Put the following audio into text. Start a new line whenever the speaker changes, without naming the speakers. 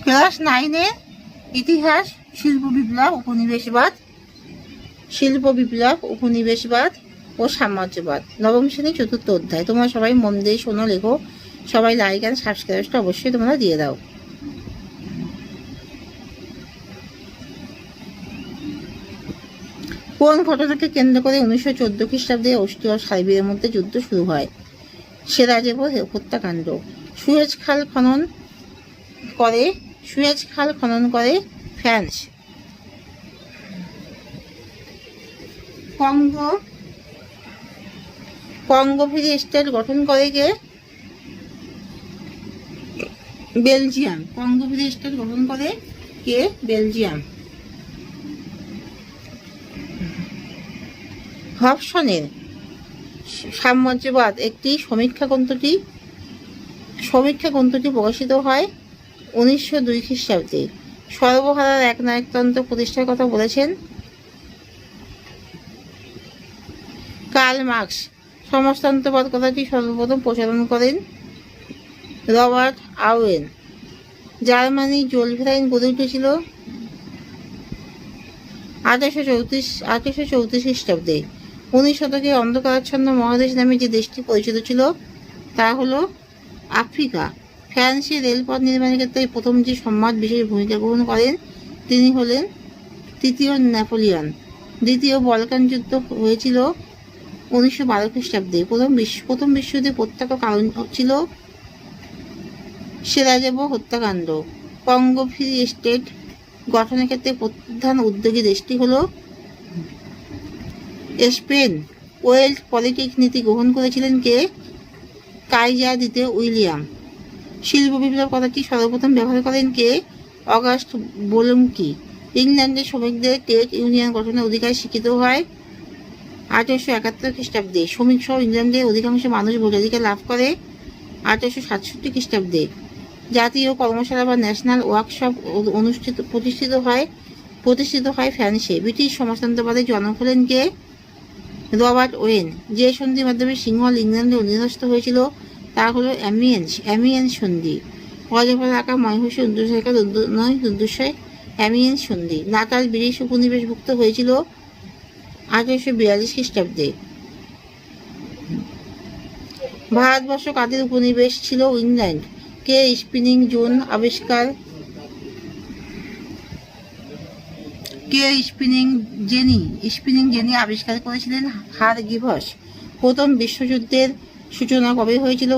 Class 9-এ ইতিহাস, শিল্প বিপ্লব, উপনিবেশবাদ ও সাম্রাজ্যবাদ, নবম শ্রেণী 4র্থ অধ্যায়। তোমরা সবাই মন দিয়ে শোনো, লেখো। সবাই লাইক অ্যান্ড সাবস্ক্রাইবটা অবশ্যই তোমরা দিয়ে দাও। কোন ঘটনাকে কেন্দ্র করে 1914 খ্রিস্টাব্দে অস্ট্রিয়া ও সার্বিয়ার মধ্যে যুদ্ধ শুরু হয়? সেরাজেভো হত্যাকাণ্ড। সুয়েজ খাল খনন করে ফ্রান্স। কঙ্গো ফ্রি স্টেট গঠন করে কে? বেলজিয়াম। কঙ্গো ফ্রি স্টেট গঠন করে কে? বেলজিয়াম। হবসনের সাম্রাজ্যবাদ একটি সমীক্ষা গ্রন্থটি প্রকাশিত হয় 1902 খ্রিস্টাব্দে। সর্বহারার একনায়কতন্ত্র প্রতিষ্ঠার কথা বলেছেন কার্ল মার্কস। সমাজতন্ত্রবাদ কথাটি সর্বপ্রথম প্রচলন করেন রবার্ট আওয়েন। জার্মানি জোলভেরাইন গড়ে উঠেছিল 1834 খ্রিস্টাব্দে। 19 শতকে অন্ধকারাচ্ছন্ন মহাদেশ নামে যে দেশটি পরিচিত ছিল তা হলো আফ্রিকা। ফ্রান্সে রেলপথ নির্মাণের ক্ষেত্রে প্রথম যে সম্রাট বিশেষ ভূমিকা গ্রহণ করেন তিনি হলেন তৃতীয় নেপোলিয়ন। দ্বিতীয় বলকান যুদ্ধ হয়েছিল 1912 খ্রিস্টাব্দে। প্রথম বিশ্বযুদ্ধের প্রত্যক্ষ কারণ ছিল সেরাজেভো হত্যাকাণ্ড। কঙ্গো ফ্রি স্টেট গঠনের ক্ষেত্রে প্রধান উদ্যোগী দেশটি হল স্পেন। ওয়েল্ড পলিটিক নীতি গ্রহণ করেছিলেন কে? কাইজার দ্বিতীয় উইলিয়াম। শিল্প বিপ্লব কথাটি সর্বপ্রথম ব্যবহার করেন কে? অগাস্ট বোলুমকি। ইংল্যান্ডের শ্রমিকদের ট্রেড ইউনিয়ন গঠনের অধিকার স্বীকৃত হয় 1871 খ্রিস্টাব্দে। শ্রমিক সহ ইংল্যান্ডের অধিকাংশ মানুষ ভোটাধিকার লাভ করে 1867 খ্রিস্টাব্দে। জাতীয় কর্মশালা বা ন্যাশনাল ওয়ার্কশপ প্রতিষ্ঠিত হয় ফ্রান্সে। ব্রিটিশ সমাজতন্ত্রবাদের জনক হলেন কে? Robert when. যে সন্ধির মাধ্যমে সিংহল ইংল্যান্ডে অধীনস্থ হয়েছিল তা হলো অ্যামিয়েন্স সন্ধি। অজফর আঁকা ময়হূসী অ্যামিয়েন্স সন্ধি। নাটাল ব্রিটিশ উপনিবেশভুক্ত হয়েছিল 1842 খ্রিস্টাব্দে। ভারতবর্ষ কাদের উপনিবেশ ছিল? ইংল্যান্ড। কে স্পিনিং জেনি আবিষ্কার করেছিলেন? হারগিভস। প্রথম বিশ্বযুদ্ধের সূচনা কবে হয়েছিল?